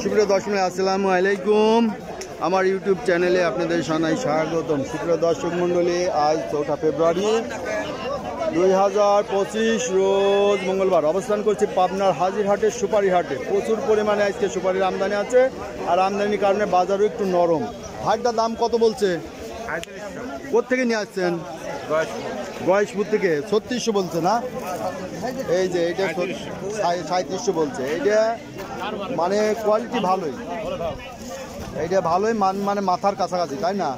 সুপ্রিয় দর্শক, আসসালামু আলাইকুম। আমার ইউটিউব চ্যানেলে আপনাদের জানাই স্বাগতম। সুপ্রিয় দর্শক মণ্ডলী, আজ 4 ফেব্রুয়ারি 2025 রোজ মঙ্গলবার অবস্থান করছি পাবনার হাজিরহাটের সুপারি হাটে। প্রচুর পরিমাণে আজকে সুপারির আমদানি আছে, আর আমদানির কারণে বাজারও একটু নরম। হাটটার দাম কত বলছে? কোত্থেকে নিয়ে আসছেন? গয়েশপুর থেকে। 3600 বলছে না? এই যে এটা 3700 বলছে। এইটা মানে কোয়ালিটি ভালোই, এইটা ভালোই মানে মাথার কাছাকাছি, তাই না?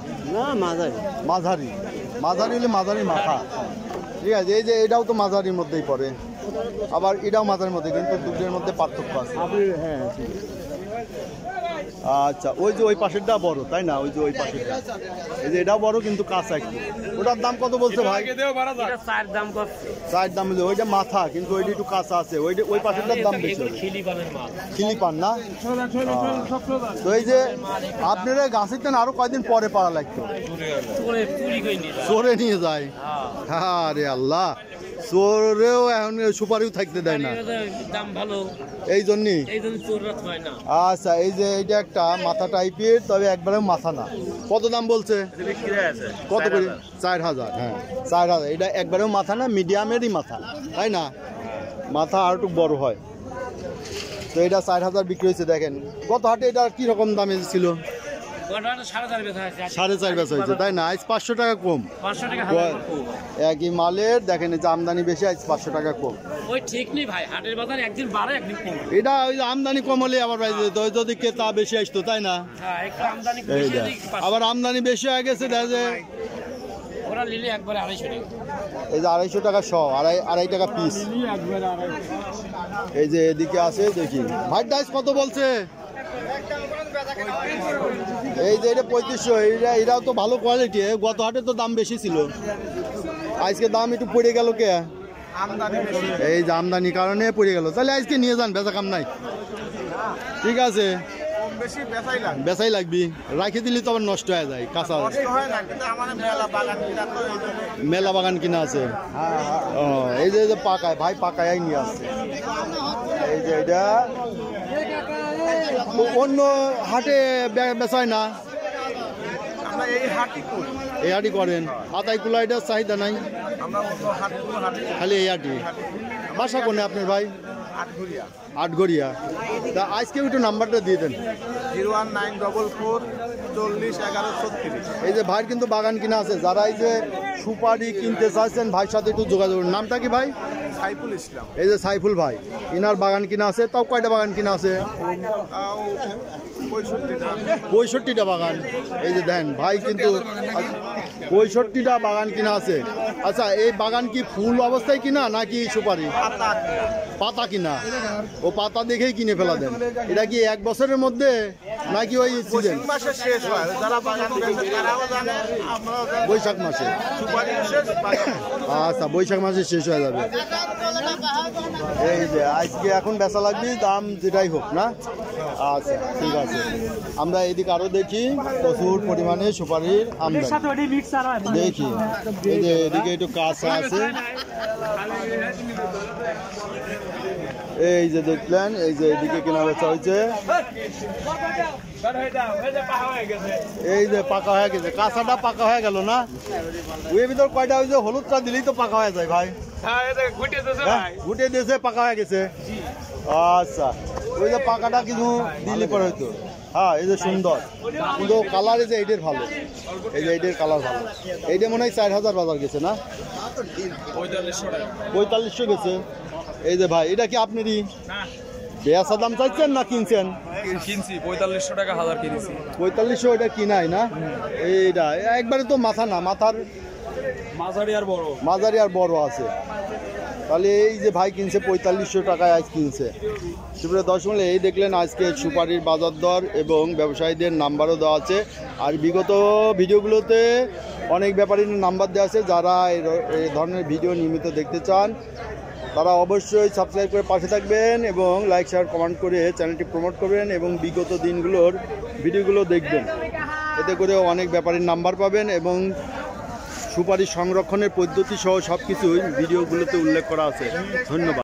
মাঝারি মাঝারি মাঝারি হলে মাঝারি মাথা, ঠিক আছে। এই যে এটাও তো মাঝারির মধ্যেই পড়ে, আবার এটাও মাঝারির মধ্যে, কিন্তু দুটোর মধ্যে পার্থক্য আছে। হ্যাঁ, আচ্ছা, ওই যে ওই পাশেরটা বড়, তাই না? ওই যে ওই পাশেরটা, এই যে এটাও বড় কিন্তু কাঁচা একটু। ওটার দাম কত বলছে ভাই? 4 দাম বলছে। ওইটা মাথা, কিন্তু ওইটা একটু কাঁচা আছে। ওই পাশেরটার দাম বেশি, খিলি পান না? তো এই যে আপনারা গাছের তেন আরো কয়দিন পরে পাড়া লাগতো, চোরে নিয়ে যায়। আরে আল্লাহ, চোরেও এখন সুপারিও থাকতে দেয় না, এই জন্যই। আচ্ছা, এই যে এইটা একটা মাথা টাইপের, তবে একবারে মাথা না। কত দাম বলছে? কত করে? 4000। হ্যাঁ, 4000। এটা একবারেও মাথা না, মিডিয়ামেরই মাথা, তাই না? মাথা আর একটু বড় হয়। তো এটা 4000 বিক্রি হয়েছে। দেখেন গত হাটে এটা কি রকম দামে ছিল? 4.5 বেচা হয়েছে, তাই না? আজ 500 টাকা কম। একই মালের দেখেন, যে আমদানি বেশি, আজ 500 টাকা কম। এটা ওই আমদানি কম হলে আবার যদি ক্রেতা বেশি আসতো, তাই না? আবার আমদানি বেশি হয়ে গেছে, এই যে 250 টাকা শ, আড়াই টাকা পিস। এই যে এদিকে আছে, দেখি ভাই ডাইস কত বলছে? এই যে এটা 3500। এটাও তো ভালো কোয়ালিটি। গত হাটে তো দাম বেশি ছিল, আজকে দাম একটু পড়ে গেল। কে? এই যে আমদানির কারণে পড়ে গেল। তাহলে আজকে নিয়ে যান, বেচা কাম নাই, ঠিক আছে? বেচাই লাগবি, রাখি দিলি তো আবার নষ্ট হয়ে যায়। কাঁচা মেলা বাগান কিনা আছে। এই যে পাকায় ভাই, পাকায় নিয়ে আসছে। এই যে এটা অন্য হাটে বেচায় না, এই হাটি করেন। আতাই কুলা এটা চাহিদা নাই, খালি এই হাটি। বাসা কোনে আপনার ভাই? আটঘরিয়া। তা আজকে একটু নাম্বারটা দিয়ে দেন। 01944401136। এই যে ভাইয়ের কিন্তু বাগান কিনা আছে, যারা এই যে সুপারি কিনতে চাইছেন ভাইয়ের সাথে একটু যোগাযোগ। নামটা কি ভাই? সাইফুল ইসলাম। এই যে সাইফুল ভাই, ইনার বাগান কিনা আছে। তাও কয়টা বাগান কিনা আছে? 65টা বাগান। এই যে দেন ভাই কিন্তু 65টা বাগান কিনা আছে। আচ্ছা, এই বাগান কি ফুল অবস্থায় কিনা নাকি সুপারি? পাতা কিনা। ও পাতা দেখেই কিনে ফেলা দেন। এটা কি 1 বছরের মধ্যে নাকি ওই সিজন? বৈশাখ মাসে। আচ্ছা, বৈশাখ মাসে শেষ হয়ে যাবে। এই যে আজকে এখন বেচা লাগবে, দাম যেটাই হোক না। আচ্ছা, ঠিক আছে। আমরা এদিকে আরো দেখি প্রচুর পরিমাণে সুপারির আমদানি দেখি। এই যে এদিকে একটু কাঁচা আছে। এই যে দেখলেন, এই যে এদিকে কেনা বেচা হয়েছে। এই যে পাকা হয়ে গেছে, কাঁচাটা পাকা হয়ে গেল না? ওই ভিতর কয়টা ওই যে হলুদটা দিলেই তো পাকা হয়ে যায় ভাই। ঘুটে দিয়েছে, পাকা হয়ে গেছে। আচ্ছা, ওই যে পাকাটা কিন্তু দিল্লি পরে হইতো। হ্যাঁ, এই যে সুন্দর, কিন্তু কালার এই যে এইটার ভালো। এই যে এইটার কালার ভালো। এইটা মনে হয় 4000 বাজার গেছে না? 4500 গেছে। এই যে ভাই, এটা কি আপনারই বেচা দাম চাইছেন না কিনছেন? কিনছি 4500 টাকা হাজার কিনেছি। 4500 এটা কিনাই না? এইটা একবারে তো মাথা না, মাথার মাঝারি আর বড় আছে। তাহলে এই যে ভাই কিনছে 4500 টাকায় আজ কিনছে। সুপ্রিয় দর্শক, এই দেখলেন আজকে সুপারির বাজার দর এবং ব্যবসায়ীদের নাম্বারও দেওয়া আছে। আর বিগত ভিডিওগুলোতে অনেক ব্যাপারীর নাম্বার দেওয়া আছে। যারা এই ধরনের ভিডিও নিয়মিত দেখতে চান, তারা অবশ্যই সাবস্ক্রাইব করে পাশে থাকবেন এবং লাইক শেয়ার কমেন্ট করে চ্যানেলটি প্রমোট করবেন এবং বিগত দিনগুলোর ভিডিওগুলো দেখবেন। এতে করে অনেক ব্যাপারীর নাম্বার পাবেন এবং সুপারি সংরক্ষণের পদ্ধতি সহ সব কিছুই ভিডিওগুলোতে উল্লেখ করা আছে। ধন্যবাদ।